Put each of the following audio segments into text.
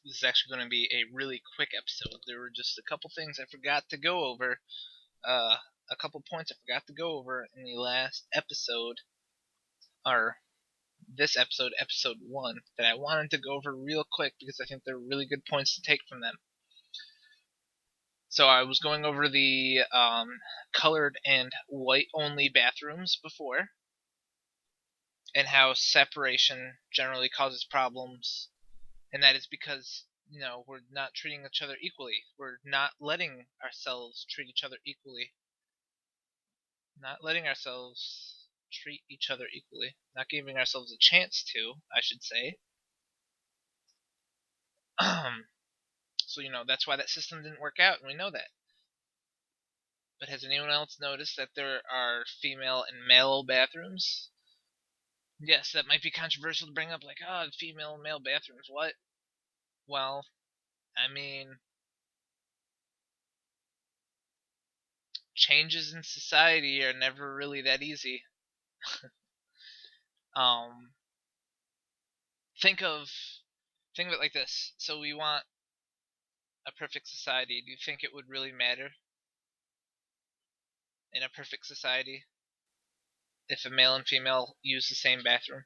This is actually going to be a really quick episode. There were just a couple things I forgot to go over. A couple points I forgot to go over in the last episode, or this episode, episode 1, that I wanted to go over real quick because I think they're really good points to take from them. So I was going over the colored and white only bathrooms before, and how separation generally causes problems, and that is because we're not treating each other equally. We're not letting ourselves treat each other equally. Not letting ourselves treat each other equally. Not giving ourselves a chance to, I should say. So, that's why that system didn't work out, and we know that. But has anyone else noticed that there are female and male bathrooms? Yes, that might be controversial to bring up, like, female and male bathrooms, what? Well, I mean, changes in society are never really that easy. um, think of it like this. So we want a perfect society. Do you think it would really matter in a perfect society if a male and female use the same bathroom?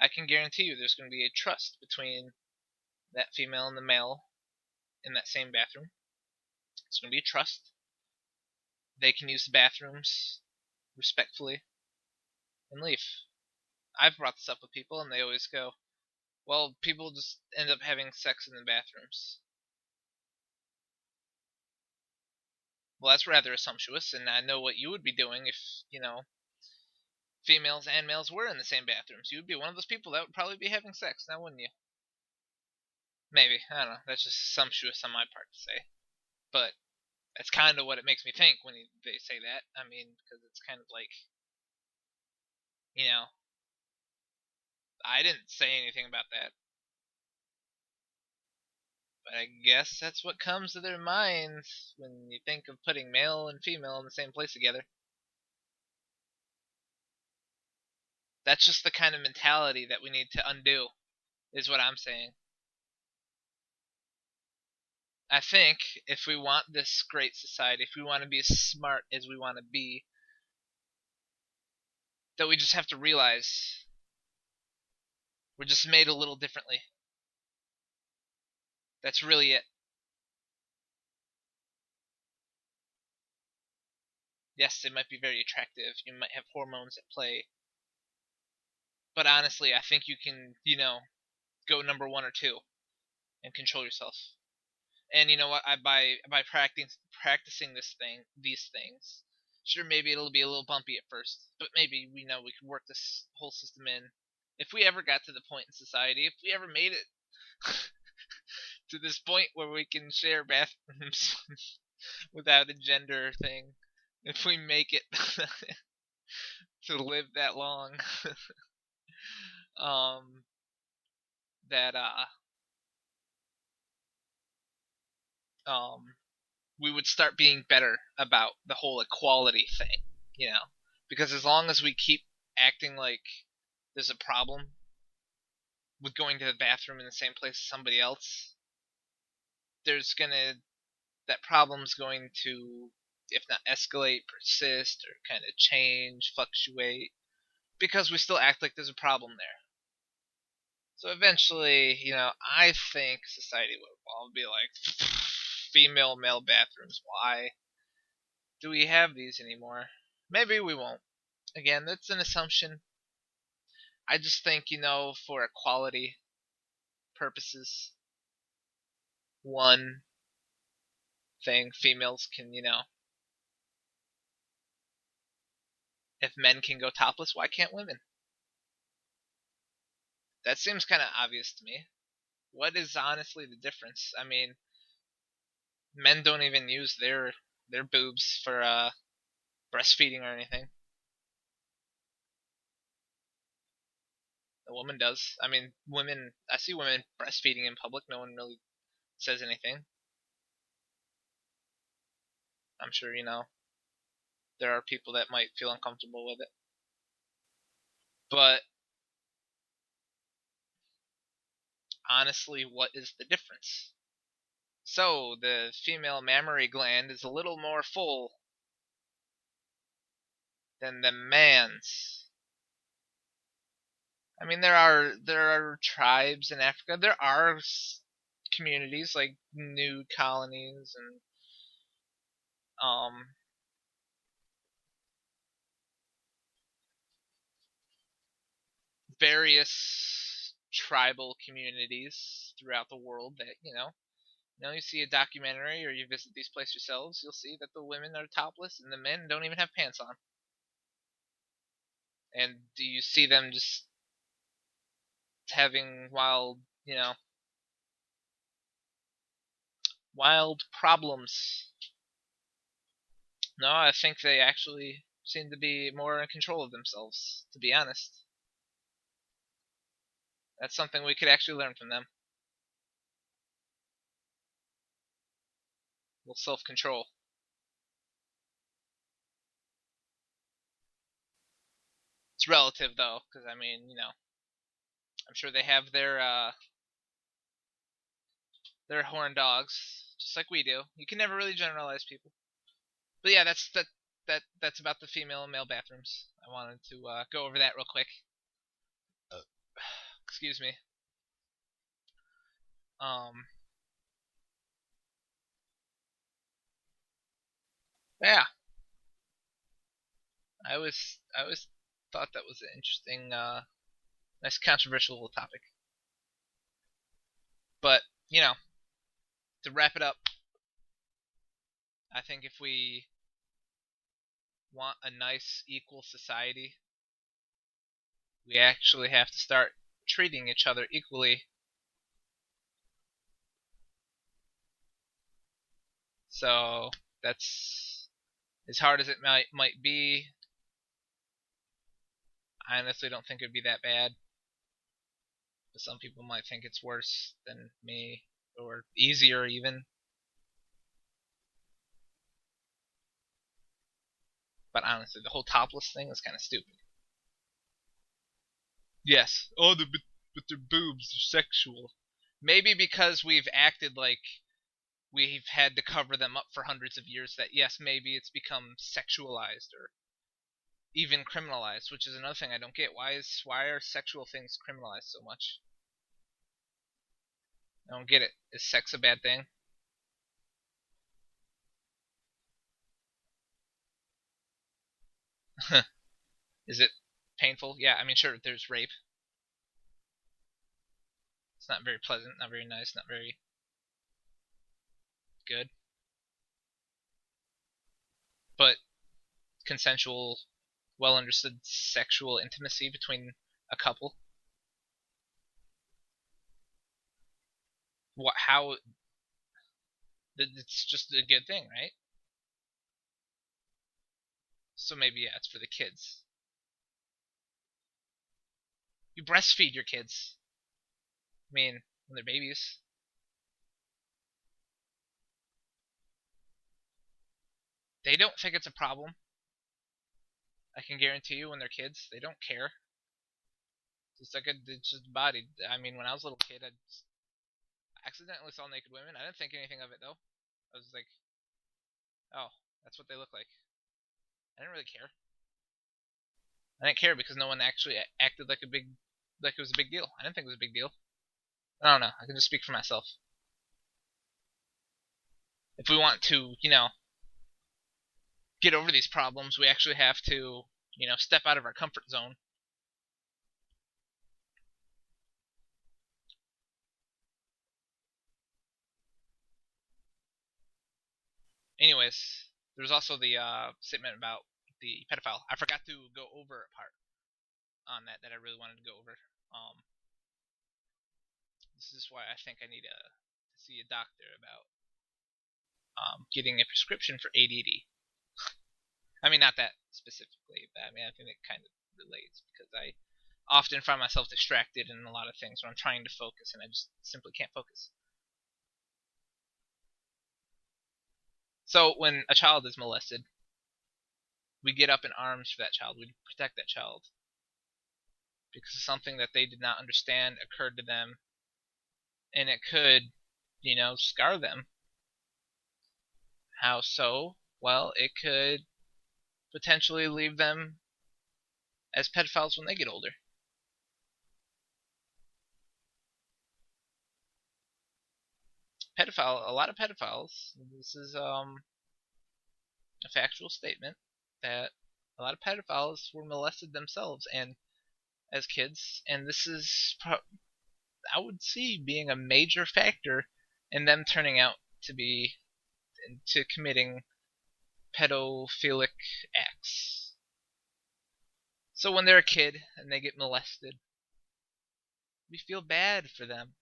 I can guarantee you there's going to be a trust between that female and the male in that same bathroom. It's going to be a trust. They can use the bathrooms respectfully and leave. I've brought this up with people and they always go, well, people just end up having sex in the bathrooms. Well, that's rather assumptuous, and I know what you would be doing if, females and males were in the same bathrooms. You would be one of those people that would probably be having sex, now wouldn't you? Maybe. I don't know. That's just assumptuous on my part to say. But that's kind of what it makes me think when they say that. I mean, because it's kind of like, you know, I didn't say anything about that. But I guess that's what comes to their minds when you think of putting male and female in the same place together. That's just the kind of mentality that we need to undo, is what I'm saying. I think if we want this great society, if we want to be as smart as we want to be, that we just have to realize we're just made a little differently. That's really it. Yes, they might be very attractive. You might have hormones at play. But honestly, I think you can, go number 1 or 2 and control yourself. And you know what? By practicing these things, sure, maybe it'll be a little bumpy at first, but maybe we could work this whole system in. If we ever got to the point in society, if we ever made it to this point where we can share bathrooms without a gender thing, if we make it to live that long, that we would start being better about the whole equality thing, because as long as we keep acting like there's a problem with going to the bathroom in the same place as somebody else, that problem's going to, if not escalate, persist, or kind of change, fluctuate, because we still act like there's a problem there. So eventually, I think society will all be like, female, male bathrooms, why do we have these anymore? Maybe we won't. Again, that's an assumption. I just think, for equality purposes, one thing, females can, if men can go topless, why can't women? That seems kind of obvious to me. What is honestly the difference? I mean, men don't even use their boobs for breastfeeding or anything. A woman does. I mean, I see women breastfeeding in public. No one really says anything. I'm sure, there are people that might feel uncomfortable with it. But honestly, what is the difference? So, the female mammary gland is a little more full than the man's. I mean, there are tribes in Africa. There are communities like nude colonies and um various tribal communities throughout the world that you see a documentary or you visit these places yourselves, you'll see that the women are topless and the men don't even have pants on. And do you see them just having wild problems? No, I think they actually seem to be more in control of themselves, to be honest. That's something we could actually learn from them. Well, self-control. It's relative though, because I mean, I'm sure they have their horn dogs, just like we do. You can never really generalize people. But yeah, that's about the female and male bathrooms. I wanted to go over that real quick. Excuse me. Um, yeah, I was thought that was an interesting, nice controversial topic. But to wrap it up, I think if we want a nice, equal society, we actually have to start treating each other equally. So that's as hard as it might be. I honestly don't think it'd be that bad. But some people might think it's worse than me, or easier even. But honestly, the whole topless thing is kind of stupid. Yes. Oh, but their boobs are sexual. Maybe because we've acted like we've had to cover them up for hundreds of years that yes, maybe it's become sexualized or even criminalized, which is another thing I don't get. Why are sexual things criminalized so much? I don't get it. Is sex a bad thing? Is it painful? Yeah, I mean, sure, there's rape. It's not very pleasant, not very nice, not very good. But consensual, well understood sexual intimacy between a couple. What? How? It's just a good thing, right? So maybe yeah, it's for the kids. You breastfeed your kids. I mean, when they're babies, they don't think it's a problem. I can guarantee you, when they're kids, they don't care. It's just body. I mean, when I was a little kid, I accidentally saw naked women. I didn't think anything of it though. I was like, oh, that's what they look like. I didn't really care. I didn't care because no one actually acted like it was a big deal. I didn't think it was a big deal. I don't know. I can just speak for myself. If we want to, get over these problems, we actually have to, step out of our comfort zone. Anyways, there's also the statement about the pedophile. I forgot to go over a part on that I really wanted to go over. This is why I think I need to see a doctor about getting a prescription for ADD. I mean, not that specifically, but I mean, I think it kind of relates because I often find myself distracted in a lot of things when I'm trying to focus and I just simply can't focus. So when a child is molested, we get up in arms for that child. We protect that child because something that they did not understand occurred to them and it could, scar them. How so? Well, it could potentially leave them as pedophiles when they get older. A lot of pedophiles, this is a factual statement, that a lot of pedophiles were molested themselves and as kids, and this is, I would see, being a major factor in them turning out to committing pedophilic acts. So when they're a kid and they get molested, we feel bad for them.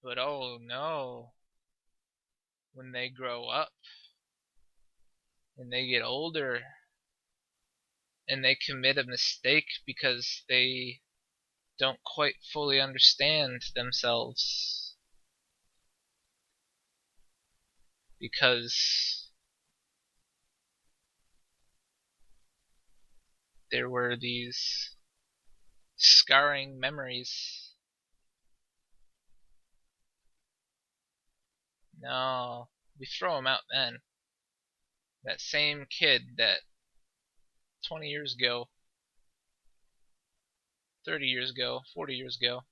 But oh no, when they grow up and they get older and they commit a mistake because they don't quite fully understand themselves, because there were these scarring memories. No, we throw them out then. That same kid that 20 years ago, 30 years ago, 40 years ago,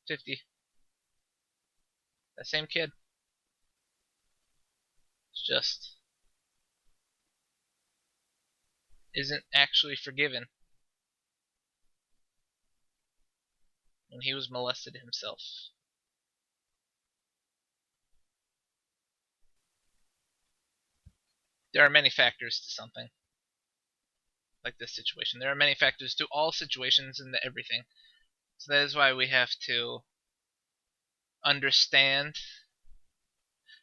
50, that same kid just isn't actually forgiven when he was molested himself. There are many factors to something like this situation. There are many factors to all situations and to everything. So that is why we have to understand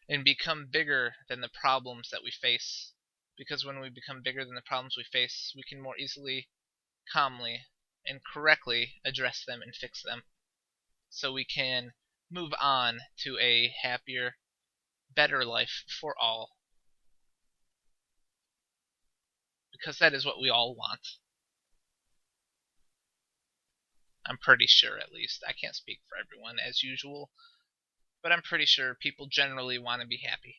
and become bigger than the problems that we face. Because when we become bigger than the problems we face, we can more easily, calmly, and correctly address them and fix them. So we can move on to a happier, better life for all. Because that is what we all want. I'm pretty sure, at least. I can't speak for everyone, as usual. But I'm pretty sure people generally want to be happy.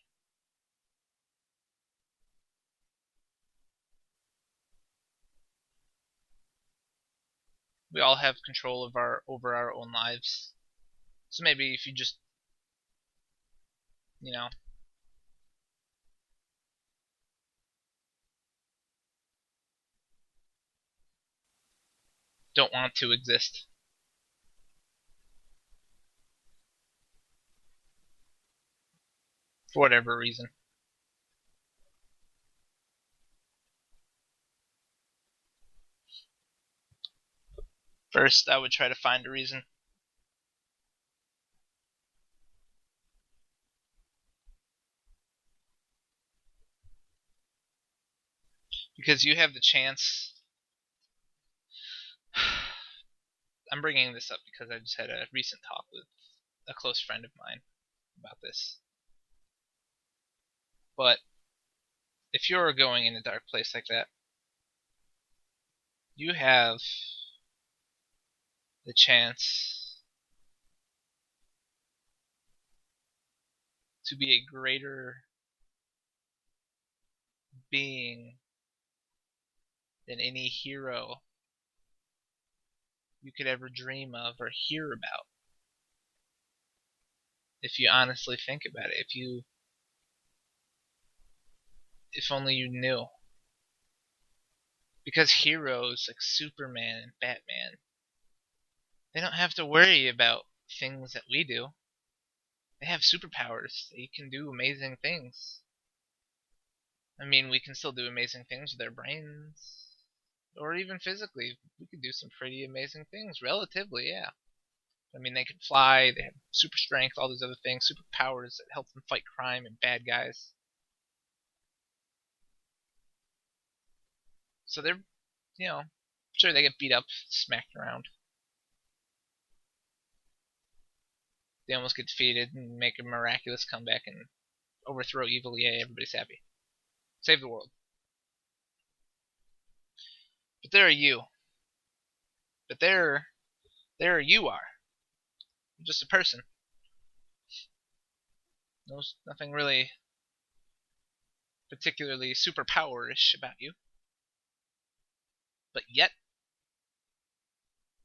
We all have control of over our own lives. So maybe if you just, don't want to exist for whatever reason. First, I would try to find a reason. Because you have the chance. I'm bringing this up because I just had a recent talk with a close friend of mine about this. But if you're going in a dark place like that, you have the chance to be a greater being than any hero you could ever dream of or hear about. If you honestly think about it, if only you knew. Because heroes like Superman and Batman, they don't have to worry about things that we do. They have superpowers. They can do amazing things. I mean, we can still do amazing things with our brains. Or even physically. We could do some pretty amazing things, relatively, yeah. I mean, they can fly, they have super strength, all these other things, superpowers that help them fight crime and bad guys. So they're, sure, they get beat up, smacked around. They almost get defeated and make a miraculous comeback and overthrow evil. Yay, everybody's happy. Save the world. But there are you. But there you are. just a person. There's nothing really particularly superpower-ish about you. But yet,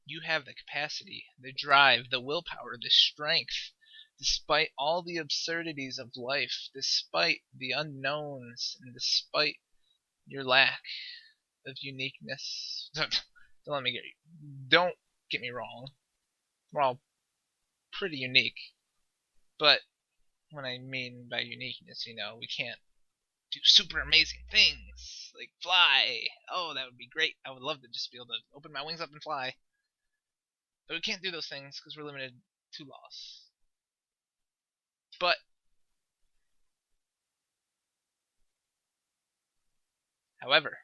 you have the capacity, the drive, the willpower, the strength, despite all the absurdities of life, despite the unknowns, and despite your lack of uniqueness. Don't get me wrong. We're all pretty unique. But what I mean by uniqueness, we can't do super amazing things like fly. Oh, that would be great. I would love to just be able to open my wings up and fly. But we can't do those things because we're limited to laws. But however,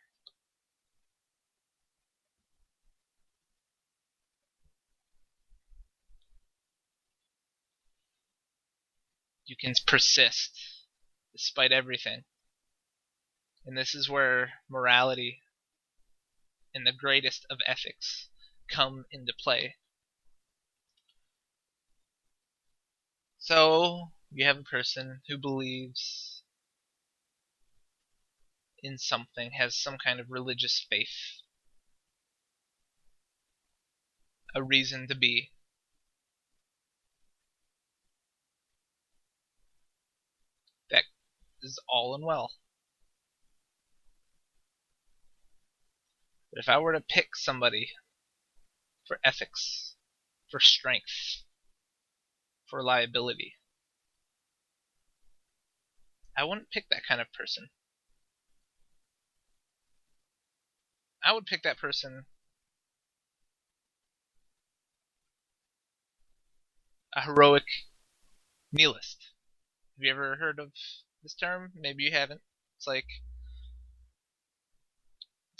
you can persist despite everything. And this is where morality and the greatest of ethics come into play. So, you have a person who believes in something, has some kind of religious faith, a reason to be. That is all and well. But if I were to pick somebody for ethics, for strength, for liability, I wouldn't pick that kind of person. I would pick that person a heroic nihilist. Have you ever heard of this term? Maybe you haven't. It's like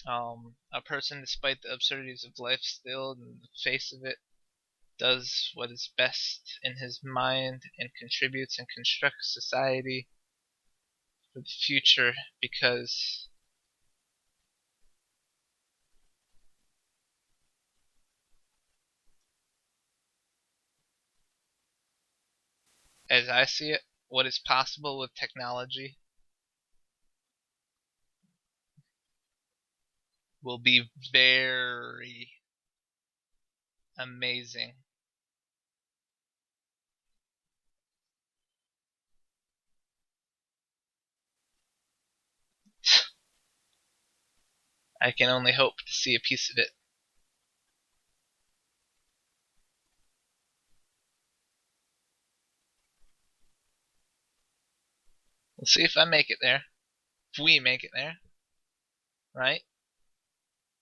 a person, despite the absurdities of life, still in the face of it, does what is best in his mind and contributes and constructs society for the future because as I see it, what is possible with technology will be very amazing. I can only hope to see a piece of it. We'll see if I make it there. If we make it there. Right?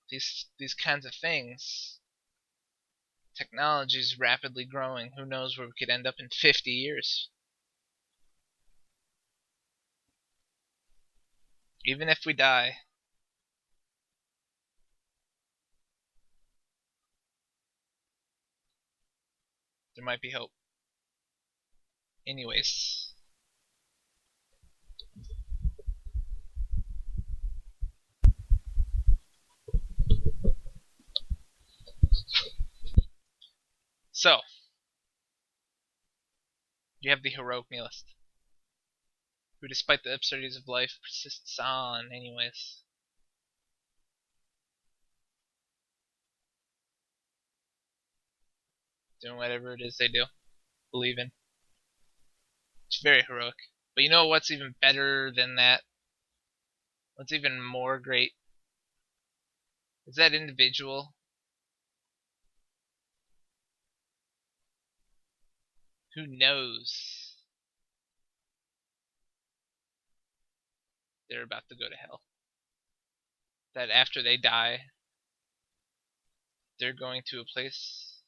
These kinds of things. Technology is rapidly growing. Who knows where we could end up in 50 years. Even if we die, there might be hope. Anyways. So, you have the heroic nihilist, who despite the absurdities of life persists on anyways. Doing whatever it is they do, believe in. It's very heroic. But you know what's even better than that? What's even more great? Is that individual who knows they're about to go to hell. That after they die, they're going to a place,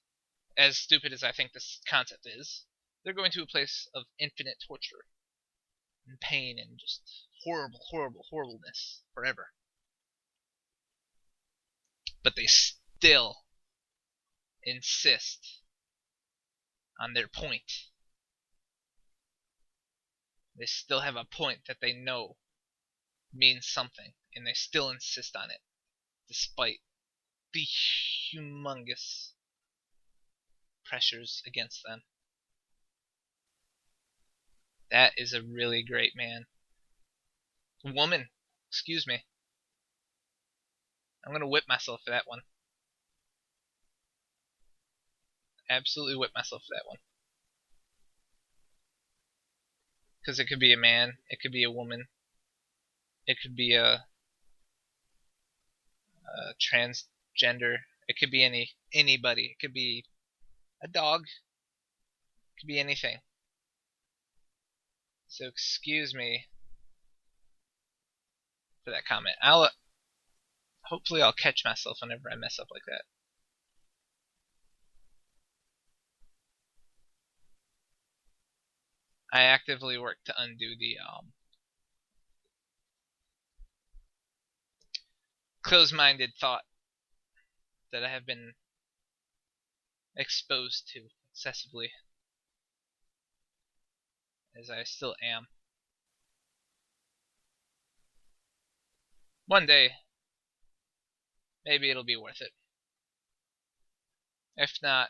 as stupid as I think this concept is, they're going to a place of infinite torture and pain and just horribleness forever. But they still insist on their point. They still have a point that they know means something, and they still insist on it, despite the humongous pressures against them. That is a really great man. Woman. Excuse me. I'm going to whip myself for that one. Absolutely whip myself for that one. Because it could be a man. It could be a woman. It could be a transgender. It could be anybody. It could be a dog. It could be anything. So excuse me for that comment. Hopefully I'll catch myself whenever I mess up like that. I actively work to undo the closed-minded thought that I have been exposed to excessively, as I still am. One day, maybe it'll be worth it. If not,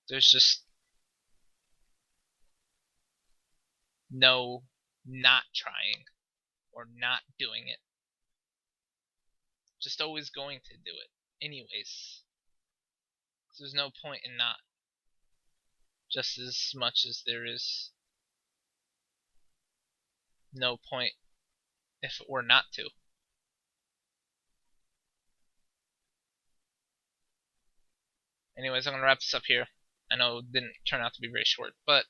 there's just no not trying or not doing it. Just always going to do it anyways. There's no point in not. Just as much as there is no point if it were not to. Anyways, I'm going to wrap this up here. I know it didn't turn out to be very short, but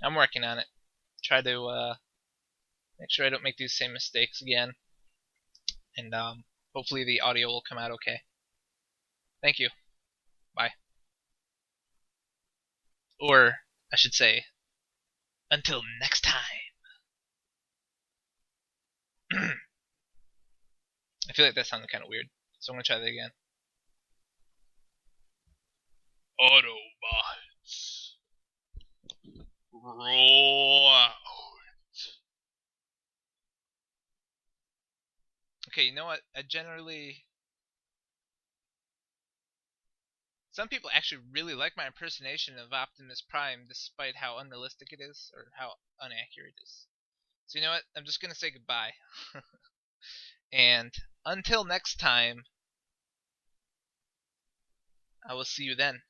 I'm working on it. Try to make sure I don't make these same mistakes again. And hopefully the audio will come out okay. Thank you. Bye. Or, I should say, until next time. I feel like that sounded kind of weird, so I'm going to try that again. Autobots. Roll out. Okay, you know what? Some people actually really like my impersonation of Optimus Prime, despite how unrealistic it is, or how inaccurate it is. So you know what? I'm just going to say goodbye. And until next time, I will see you then.